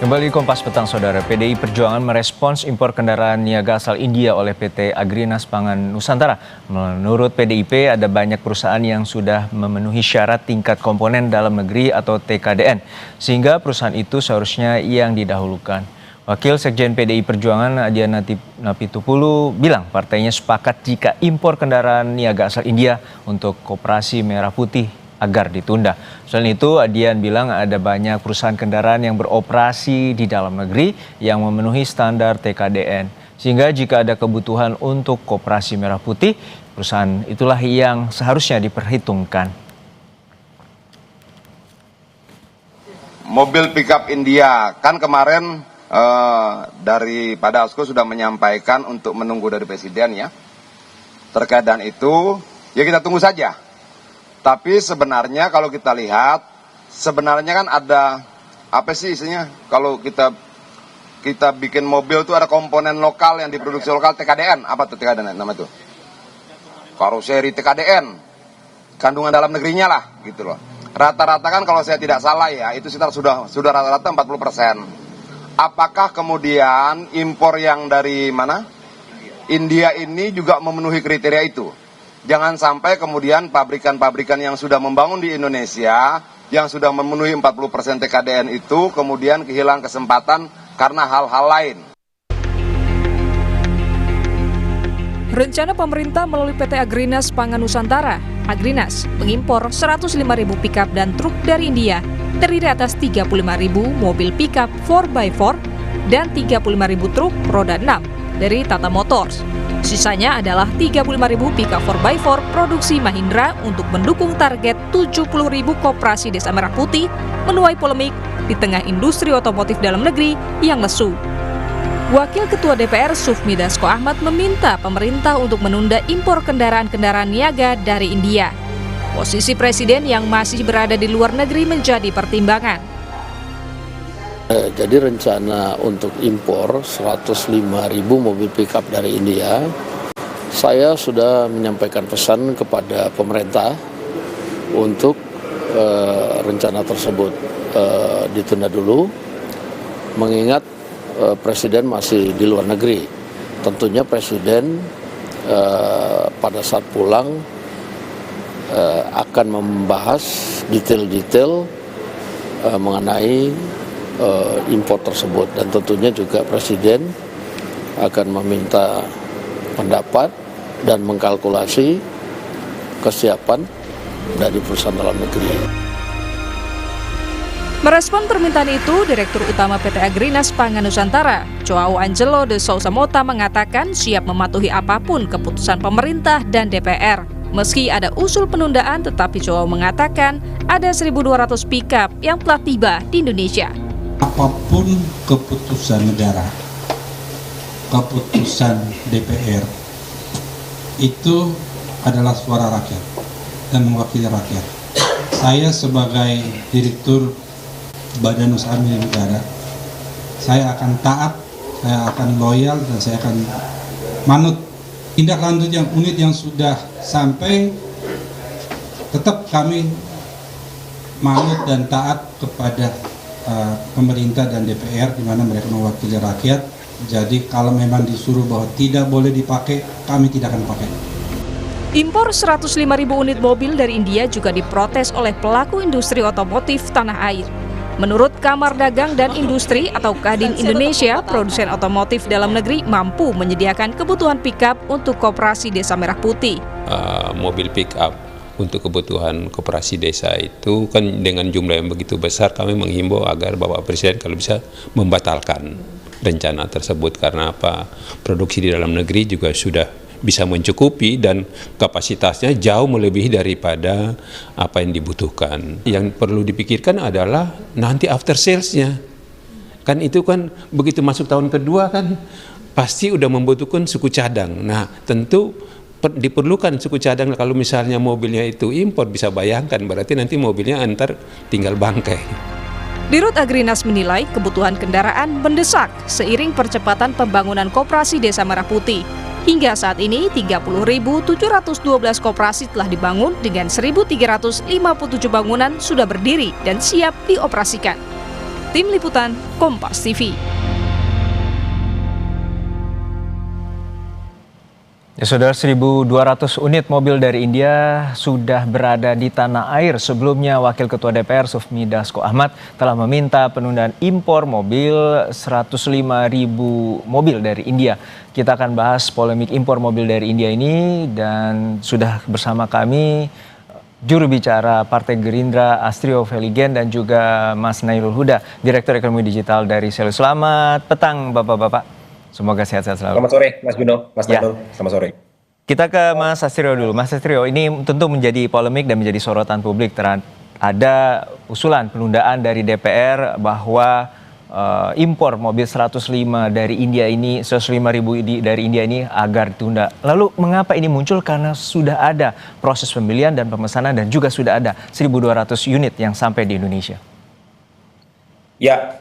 Kembali Kompas Petang, Saudara. PDI Perjuangan merespons impor kendaraan niaga asal India oleh PT Agrinas Pangan Nusantara. Menurut PDIP, ada banyak perusahaan yang sudah memenuhi syarat tingkat komponen dalam negeri atau TKDN, sehingga perusahaan itu seharusnya yang didahulukan. Wakil Sekjen PDI Perjuangan Adian Napitupulu bilang partainya sepakat jika impor kendaraan niaga asal India untuk Koperasi Merah Putih agar ditunda. Selain itu, Adian bilang ada banyak perusahaan kendaraan yang beroperasi di dalam negeri yang memenuhi standar TKDN. Sehingga jika ada kebutuhan untuk Koperasi Merah Putih, perusahaan itulah yang seharusnya diperhitungkan. Mobil pickup India, kan kemarin daripada ASKO sudah menyampaikan untuk menunggu dari Presiden ya. Terkait dengan itu, ya kita tunggu saja. Tapi sebenarnya kalau kita lihat, sebenarnya kan ada, apa sih isinya? Kalau kita bikin mobil itu ada komponen lokal yang diproduksi lokal, TKDN. Apa tuh TKDN nama itu? Karoseri TKDN. Kandungan dalam negerinya lah, gitu loh. Rata-rata kan kalau saya tidak salah ya, itu sekitar sudah rata-rata 40%. Apakah kemudian impor yang dari mana? India ini juga memenuhi kriteria itu? Jangan sampai kemudian pabrikan-pabrikan yang sudah membangun di Indonesia, yang sudah memenuhi 40% TKDN itu, kemudian kehilangan kesempatan karena hal-hal lain. Rencana pemerintah melalui PT Agrinas Pangan Nusantara, Agrinas, mengimpor 105.000 pickup dan truk dari India, terdiri atas 35.000 mobil pickup 4x4 dan 35.000 truk roda 6 dari Tata Motors. Sisanya adalah 35.000 pickup 4x4 produksi Mahindra untuk mendukung target 70.000 koperasi Desa Merah Putih menuai polemik di tengah industri otomotif dalam negeri yang lesu. Wakil Ketua DPR Sufmi Dasko Ahmad meminta pemerintah untuk menunda impor kendaraan-kendaraan niaga dari India. Posisi Presiden yang masih berada di luar negeri menjadi pertimbangan. Jadi rencana untuk impor 105.000 mobil pickup dari India, saya sudah menyampaikan pesan kepada pemerintah untuk rencana tersebut ditunda dulu, mengingat Presiden masih di luar negeri. Tentunya Presiden pada saat pulang akan membahas detail-detail mengenai impor tersebut, dan tentunya juga Presiden akan meminta pendapat dan mengkalkulasi kesiapan dari perusahaan dalam negeri. Merespon permintaan itu, Direktur Utama PT Agrinas Pangan Nusantara, Joao Angelo de Sousa Mota mengatakan siap mematuhi apapun keputusan pemerintah dan DPR. Meski ada usul penundaan, tetapi Joao mengatakan ada 1.200 pickup yang telah tiba di Indonesia. Apapun keputusan negara, keputusan DPR, itu adalah suara rakyat dan mewakili rakyat. Saya sebagai Direktur Badan Usaha Milik Negara, saya akan taat, saya akan loyal, dan saya akan manut. Tindak lanjut yang unit yang sudah sampai, tetap kami manut dan taat kepada pemerintah dan DPR, di mana mereka mewakili rakyat. Jadi kalau memang disuruh bahwa tidak boleh dipakai, kami tidak akan pakai. Impor 105.000 unit mobil dari India juga diprotes oleh pelaku industri otomotif tanah air. Menurut Kamar Dagang dan Industri atau Kadin Indonesia, produsen otomotif dalam negeri mampu menyediakan kebutuhan pickup untuk Koperasi Desa Merah Putih. Mobil pickup untuk kebutuhan koperasi desa itu kan dengan jumlah yang begitu besar, kami menghimbau agar Bapak Presiden kalau bisa membatalkan rencana tersebut, karena apa? Produksi di dalam negeri juga sudah bisa mencukupi dan kapasitasnya jauh melebihi daripada apa yang dibutuhkan. Yang perlu dipikirkan adalah nanti after sales-nya. Kan itu kan begitu masuk tahun kedua kan pasti udah membutuhkan suku cadang. Nah, tentu diperlukan suku cadang. Kalau misalnya mobilnya itu impor, bisa bayangkan berarti nanti mobilnya antar tinggal bangkai. Dirut Agrinas menilai kebutuhan kendaraan mendesak seiring percepatan pembangunan koperasi Desa Merah Putih. Hingga saat ini 30.712 koperasi telah dibangun dengan 1.357 bangunan sudah berdiri dan siap dioperasikan. Tim Liputan, Kompas TV. Ya, Saudara, 1.200 unit mobil dari India sudah berada di tanah air. Sebelumnya, Wakil Ketua DPR Sufmi Dasko Ahmad telah meminta penundaan impor mobil 105.000 mobil dari India. Kita akan bahas polemik impor mobil dari India ini dan sudah bersama kami juru bicara Partai Gerindra Astrio Veligen dan juga Mas Nailul Huda, Direktur Ekonomi Digital dari Selu. Selamat petang Bapak-Bapak. Semoga sehat-sehat selalu. Selamat sore, Mas Bino, Mas Nailul. Selamat sore. Kita ke Mas Astrio dulu. Mas Astrio, ini tentu menjadi polemik dan menjadi sorotan publik. Ada usulan penundaan dari DPR bahwa impor mobil 105 dari India ini, 105.000 dari India ini agar ditunda. Lalu mengapa ini muncul? Karena sudah ada proses pembelian dan pemesanan dan juga sudah ada 1.200 unit yang sampai di Indonesia. Ya,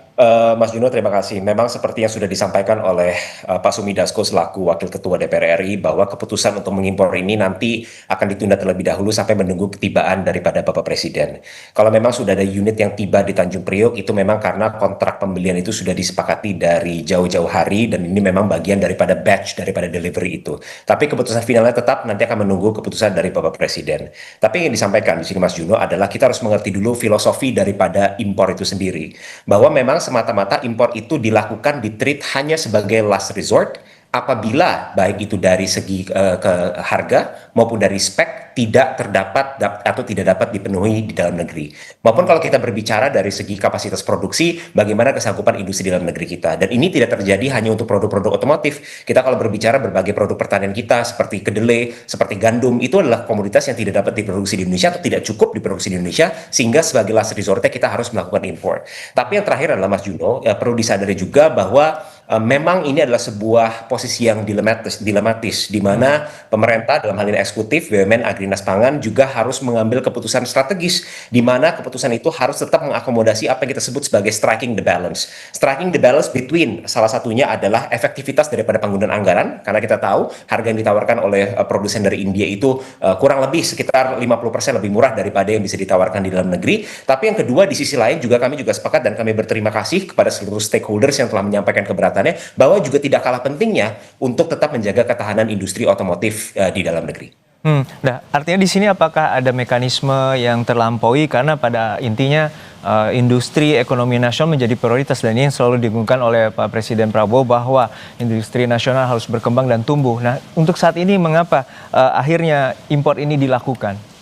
Mas Juno, terima kasih. Memang seperti yang sudah disampaikan oleh Pak Sufmi Dasko selaku Wakil Ketua DPR RI bahwa keputusan untuk mengimpor ini nanti akan ditunda terlebih dahulu sampai menunggu ketibaan daripada Bapak Presiden. Kalau memang sudah ada unit yang tiba di Tanjung Priok, itu memang karena kontrak pembelian itu sudah disepakati dari jauh-jauh hari dan ini memang bagian daripada batch daripada delivery itu. Tapi keputusan finalnya tetap nanti akan menunggu keputusan dari Bapak Presiden. Tapi yang disampaikan di sini Mas Juno adalah kita harus mengerti dulu filosofi daripada impor itu sendiri. Bahwa memang semata-mata impor itu dilakukan di-treat hanya sebagai last resort apabila baik itu dari segi ke harga maupun dari spek tidak terdapat atau tidak dapat dipenuhi di dalam negeri. Maupun kalau kita berbicara dari segi kapasitas produksi, bagaimana kesanggupan industri dalam negeri kita. Dan ini tidak terjadi hanya untuk produk-produk otomotif. Kita kalau berbicara berbagai produk pertanian kita seperti kedelai, seperti gandum, itu adalah komoditas yang tidak dapat diproduksi di Indonesia atau tidak cukup diproduksi di Indonesia, sehingga sebagai last resortnya kita harus melakukan impor. Tapi yang terakhir adalah Mas Juno, perlu disadari juga bahwa memang ini adalah sebuah posisi yang dilematis di mana pemerintah dalam hal ini eksekutif, BUMN, Agrinas Pangan juga harus mengambil keputusan strategis di mana keputusan itu harus tetap mengakomodasi apa yang kita sebut sebagai striking the balance. Striking the balance between salah satunya adalah efektivitas daripada penggunaan anggaran karena kita tahu harga yang ditawarkan oleh produsen dari India itu kurang lebih sekitar 50% lebih murah daripada yang bisa ditawarkan di dalam negeri. Tapi yang kedua di sisi lain juga kami juga sepakat dan kami berterima kasih kepada seluruh stakeholders yang telah menyampaikan keberatan bahwa juga tidak kalah pentingnya untuk tetap menjaga ketahanan industri otomotif di dalam negeri. Nah, artinya di sini apakah ada mekanisme yang terlampaui karena pada intinya industri ekonomi nasional menjadi prioritas dan ini yang selalu diungkapkan oleh Pak Presiden Prabowo bahwa industri nasional harus berkembang dan tumbuh. Nah, untuk saat ini mengapa akhirnya impor ini dilakukan?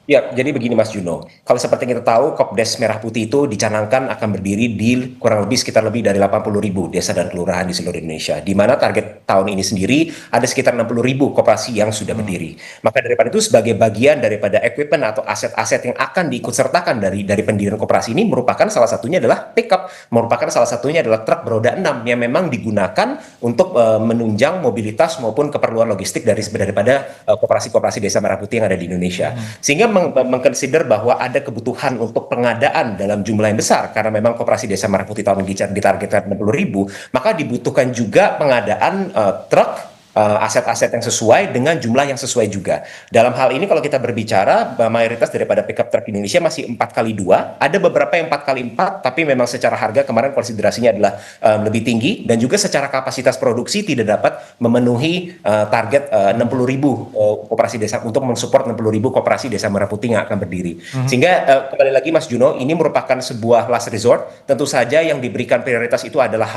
Ya, jadi begini Mas Juno, kalau seperti yang kita tahu Kopdes Merah Putih itu dicanangkan akan berdiri di kurang lebih sekitar lebih dari 80.000 desa dan kelurahan di seluruh Indonesia, di mana target tahun ini sendiri ada sekitar 60.000 koperasi yang sudah berdiri. Maka daripada itu sebagai bagian daripada equipment atau aset-aset yang akan diikutsertakan dari pendirian koperasi ini merupakan salah satunya adalah pickup, merupakan salah satunya adalah truk beroda 6 yang memang digunakan untuk menunjang mobilitas maupun keperluan logistik daripada koperasi-koperasi desa Merah Putih yang ada di Indonesia. Sehingga mengconsider bahwa ada kebutuhan untuk pengadaan dalam jumlah yang besar karena memang koperasi desa Merah Putih tahun ini ditargetkan 60.000, maka dibutuhkan juga pengadaan truk aset-aset yang sesuai dengan jumlah yang sesuai juga. Dalam hal ini kalau kita berbicara mayoritas daripada pickup truck Indonesia masih 4x2, ada beberapa yang 4x4 tapi memang secara harga kemarin konsiderasinya adalah lebih tinggi dan juga secara kapasitas produksi tidak dapat memenuhi target 60.000 koperasi desa untuk mensupport 60.000 koperasi desa Merah Putih yang akan berdiri. Sehingga kembali lagi Mas Juno, ini merupakan sebuah last resort. Tentu saja yang diberikan prioritas itu adalah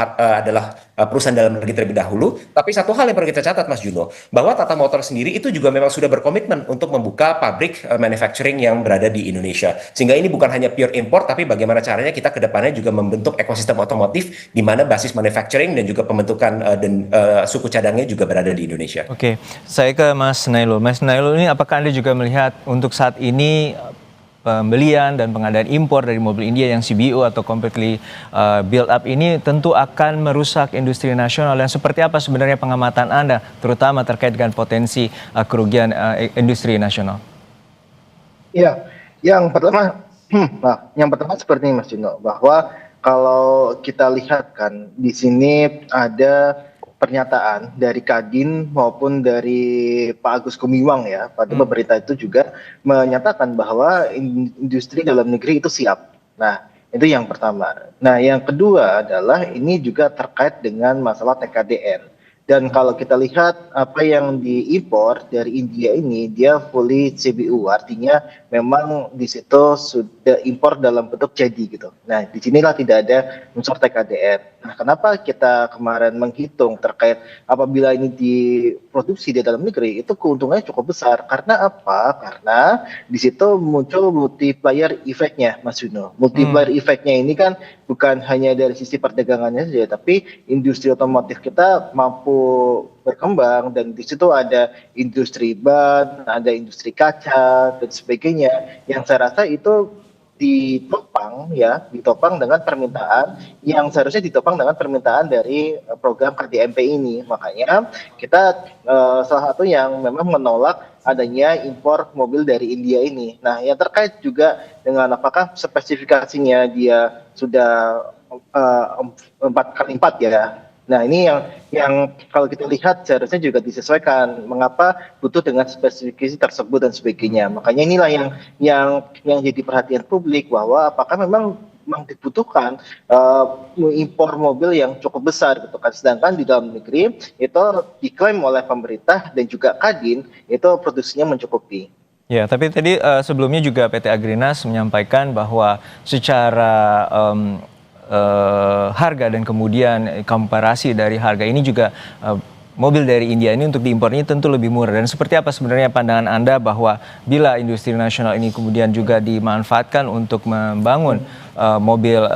perusahaan dalam negeri terlebih dahulu. Tapi satu hal yang perlu kita catat Mas Juno, bahwa Tata Motor sendiri itu juga memang sudah berkomitmen untuk membuka pabrik manufacturing yang berada di Indonesia. Sehingga ini bukan hanya pure import, tapi bagaimana caranya kita ke depannya juga membentuk ekosistem otomotif di mana basis manufacturing dan juga pembentukan dan suku cadangnya juga berada di Indonesia. Oke, saya ke Mas Nailul. Mas Nailul, ini apakah Anda juga melihat untuk saat ini pembelian dan pengadaan impor dari mobil India yang CBO atau completely build up ini tentu akan merusak industri nasional dan seperti apa sebenarnya pengamatan Anda terutama terkait dengan potensi kerugian industri nasional? Ya, yang pertama seperti ini Mas Juno, bahwa kalau kita lihat kan di sini ada pernyataan dari Kadin maupun dari Pak Agus Gumiwang ya pada berita itu juga menyatakan bahwa industri dalam negeri itu siap. Nah, Itu yang pertama. Nah, yang kedua adalah ini juga terkait dengan masalah TKDN. Dan kalau kita lihat apa yang diimpor dari India ini, dia fully CBU, artinya memang di situ sudah impor dalam bentuk jadi gitu. Nah, disinilah tidak ada unsur TKDN. Nah, kenapa kita kemarin menghitung terkait apabila ini diproduksi di dalam negeri, itu keuntungannya cukup besar. Karena apa? Karena di situ muncul multiplier effect-nya, Mas Yuno. Multiplier effect-nya ini kan bukan hanya dari sisi perdagangannya saja, tapi industri otomotif kita mampu berkembang, dan di situ ada industri ban, ada industri kaca dan sebagainya, yang saya rasa itu ditopang dengan permintaan yang seharusnya ditopang dengan permintaan dari program KDMP ini. Makanya kita salah satu yang memang menolak adanya impor mobil dari India ini. Nah, yang terkait juga dengan apakah spesifikasinya dia sudah 4x4 ya. Nah, ini yang kalau kita lihat seharusnya juga disesuaikan mengapa butuh dengan spesifikasi tersebut dan sebagainya. Makanya inilah yang jadi perhatian publik, bahwa apakah memang dibutuhkan impor mobil yang cukup besar gitu kan. Sedangkan di dalam negeri itu diklaim oleh pemerintah dan juga Kadin itu produksinya mencukupi. Ya, tapi tadi sebelumnya juga PT Agrinas menyampaikan bahwa secara harga dan kemudian komparasi dari harga ini juga mobil dari India ini untuk diimpor ini tentu lebih murah. Dan seperti apa sebenarnya pandangan Anda bahwa bila industri nasional ini kemudian juga dimanfaatkan untuk membangun mobil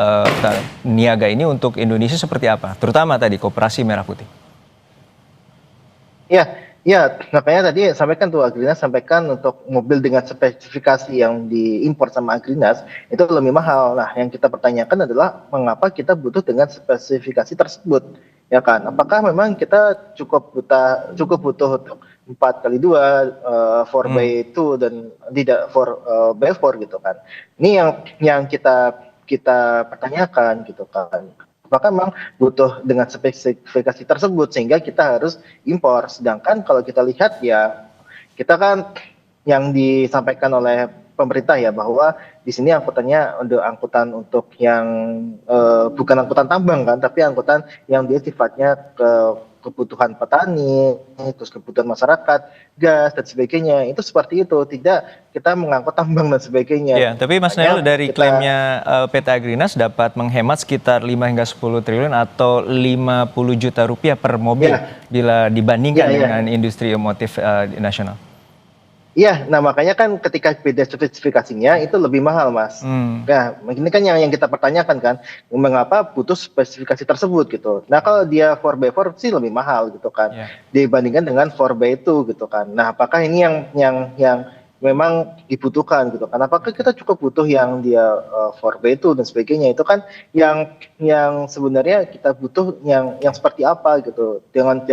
niaga ini untuk Indonesia seperti apa? Terutama tadi Koperasi Merah Putih. Ya, makanya tadi sampaikan tuh Agrinas sampaikan untuk mobil dengan spesifikasi yang diimpor sama Agrinas itu lebih mahal. Nah, yang kita pertanyakan adalah mengapa kita butuh dengan spesifikasi tersebut, ya kan? Apakah memang kita cukup butuh untuk 4x2, 4x2 dan tidak 4x4 gitu kan? Ini yang kita pertanyakan gitu kan. Apakah memang butuh dengan spesifikasi tersebut sehingga kita harus impor. Sedangkan kalau kita lihat ya, kita kan yang disampaikan oleh pemerintah ya, bahwa di sini angkutannya untuk angkutan untuk yang bukan angkutan tambang kan, tapi angkutan yang dia sifatnya kebutuhan petani, terus kebutuhan masyarakat, gas dan sebagainya. Itu seperti itu, tidak kita mengangkut tambang dan sebagainya. Ya, tapi Mas Nailul, dari klaimnya PT Agrinas dapat menghemat sekitar 5 hingga 10 triliun atau 50 juta rupiah per mobil bila dibandingkan dengan industri otomotif nasional. Iya, nah makanya kan ketika beda spesifikasinya itu lebih mahal, Mas. Nah, ini kan yang kita pertanyakan kan, mengapa butuh spesifikasi tersebut gitu. Nah, kalau dia 4x4 sih lebih mahal gitu kan, dibandingkan dengan 4x2 gitu kan. Nah, apakah ini yang memang dibutuhkan gitu kan? Apakah kita cukup butuh yang dia 4x2 dan sebagainya? Itu kan yang sebenarnya kita butuh yang seperti apa gitu. Jangan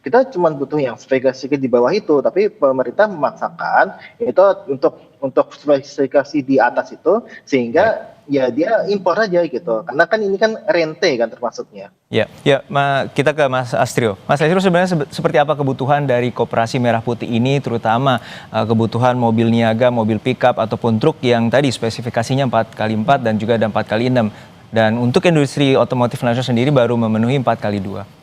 kita cuma butuh yang spesifikasi di bawah itu, tapi pemerintah memaksakan itu untuk spesifikasi di atas itu, sehingga ya dia impor aja gitu. Karena kan ini kan rente kan termasuknya. Ya, kita ke Mas Astrio. Mas Astrio, sebenarnya seperti apa kebutuhan dari Koperasi Merah Putih ini, terutama kebutuhan mobil niaga, mobil pickup ataupun truk yang tadi spesifikasinya 4x4 dan juga ada 4x6. Dan untuk industri otomotif nasional sendiri baru memenuhi 4x2.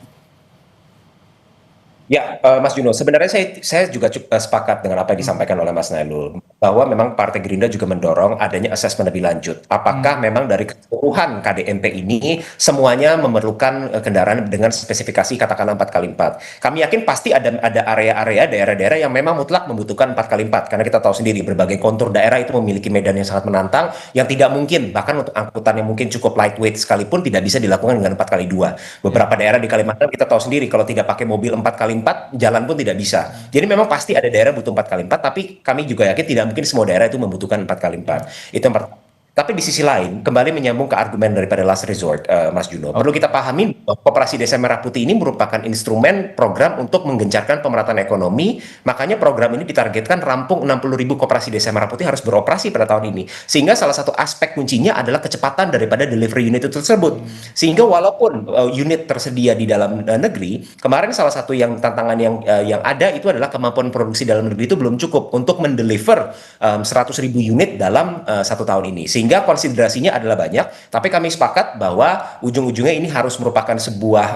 Ya, Mas Juno, sebenarnya saya juga sepakat dengan apa yang disampaikan oleh Mas Nailul, bahwa memang Partai Gerindra juga mendorong adanya asesmen lebih lanjut. Apakah memang dari keseluruhan KDMP ini semuanya memerlukan kendaraan dengan spesifikasi katakanlah 4x4? Kami yakin pasti ada area-area, daerah-daerah yang memang mutlak membutuhkan 4x4, karena kita tahu sendiri berbagai kontur daerah itu memiliki medan yang sangat menantang, yang tidak mungkin, bahkan untuk angkutan yang mungkin cukup lightweight sekalipun tidak bisa dilakukan dengan 4x2. Beberapa daerah di Kalimantan kita tahu sendiri, kalau tidak pakai mobil 4x4, jalan pun tidak bisa. Jadi memang pasti ada daerah butuh 4x4, tapi kami juga yakin tidak mungkin semua daerah itu membutuhkan 4x4. Itu yang pertama. Tapi di sisi lain, kembali menyambung ke argumen daripada last resort, Mas Juno, perlu kita pahami bahwa Koperasi Desa Merah Putih ini merupakan instrumen program untuk menggencarkan pemerataan ekonomi. Makanya program ini ditargetkan rampung 60.000 Koperasi Desa Merah Putih harus beroperasi pada tahun ini. Sehingga salah satu aspek kuncinya adalah kecepatan daripada delivery unit itu tersebut. Sehingga walaupun unit tersedia di dalam negeri, kemarin salah satu yang tantangan yang ada itu adalah kemampuan produksi dalam negeri itu belum cukup untuk mendeliver 100.000 unit dalam 1 tahun ini. Sehingga konsiderasinya adalah banyak, tapi kami sepakat bahwa ujung-ujungnya ini harus merupakan sebuah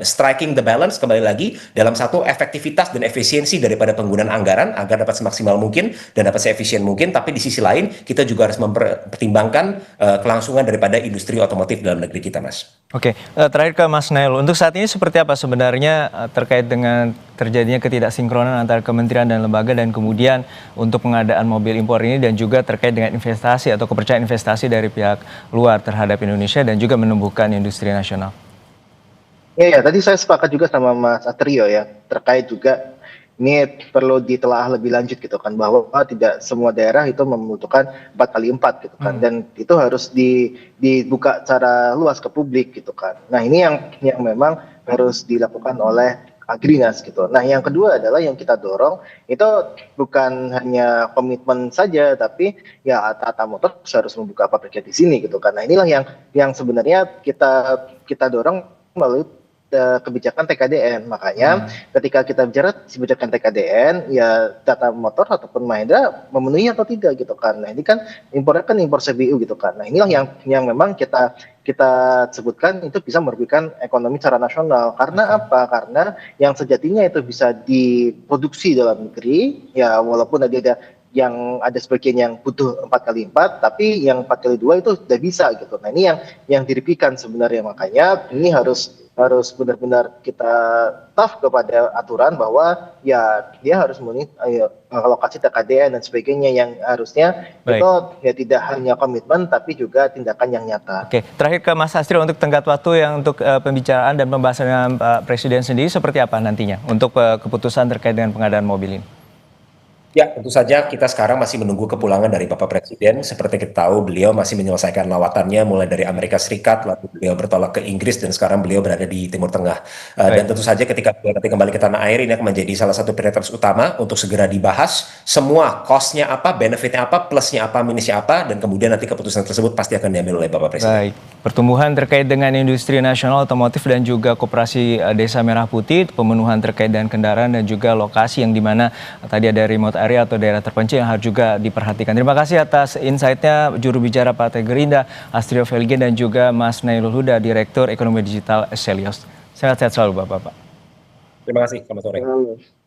striking the balance kembali lagi dalam satu efektivitas dan efisiensi daripada penggunaan anggaran agar dapat semaksimal mungkin dan dapat seefisien mungkin, tapi di sisi lain kita juga harus mempertimbangkan kelangsungan daripada industri otomotif dalam negeri kita, Mas. Oke, terakhir ke Mas Nail. Untuk saat ini seperti apa sebenarnya terkait dengan terjadinya ketidaksinkronan antara kementerian dan lembaga dan kemudian untuk pengadaan mobil impor ini dan juga terkait dengan investasi atau kepercayaan investasi dari pihak luar terhadap Indonesia dan juga menumbuhkan industri nasional? Ya, tadi saya sepakat juga sama Mas Satrio ya, terkait juga ini perlu ditelaah lebih lanjut gitu kan, bahwa tidak semua daerah itu membutuhkan 4x4 gitu kan, dan itu harus dibuka secara luas ke publik gitu kan. Nah ini yang memang harus dilakukan oleh Agrinas gitu. Nah yang kedua adalah yang kita dorong itu bukan hanya komitmen saja, tapi ya Tata Motors harus membuka pabriknya di sini gitu kan. Nah inilah yang sebenarnya kita dorong melalui kebijakan TKDN. Makanya ketika kita bicara kebijakan TKDN, ya Tata Motor ataupun Mahindra memenuhi atau tidak gitu kan. Nah ini kan impornya kan impor CBU gitu kan. Nah inilah yang memang kita sebutkan itu bisa merugikan ekonomi secara nasional. Karena apa? Karena yang sejatinya itu bisa diproduksi dalam negeri, ya walaupun ada yang ada sebagian yang butuh 4x4, tapi yang 4x2 itu sudah bisa gitu. Nah ini yang dirugikan sebenarnya, makanya ini harus benar-benar kita tough kepada aturan bahwa ya dia harus memenuhi alokasi TKDN dan sebagainya yang harusnya itu ya tidak hanya komitmen tapi juga tindakan yang nyata. Oke, terakhir ke Mas Astri untuk tenggat waktu yang untuk pembicaraan dan pembahasan dengan Pak Presiden sendiri seperti apa nantinya untuk keputusan terkait dengan pengadaan mobil ini? Ya, tentu saja kita sekarang masih menunggu kepulangan dari Bapak Presiden. Seperti kita tahu, beliau masih menyelesaikan lawatannya mulai dari Amerika Serikat, lalu beliau bertolak ke Inggris, dan sekarang beliau berada di Timur Tengah. Dan tentu saja ketika beliau nanti kembali ke tanah air, ini akan menjadi salah satu prioritas utama untuk segera dibahas semua cost-nya apa, benefit-nya apa, plus-nya apa, minus-nya apa, dan kemudian nanti keputusan tersebut pasti akan diambil oleh Bapak Presiden. Baik, pertumbuhan terkait dengan industri nasional otomotif dan juga koperasi Desa Merah Putih, pemenuhan terkait dengan kendaraan dan juga lokasi yang dimana tadi ada remote area atau daerah terpencil yang harus juga diperhatikan. Terima kasih atas insight-nya juru bicara Partai Gerindra, Astrio Felgen, dan juga Mas Nailul Huda, Direktur Ekonomi Digital Excelios. Sehat-sehat selalu Bapak-Bapak. Terima kasih, selamat sore.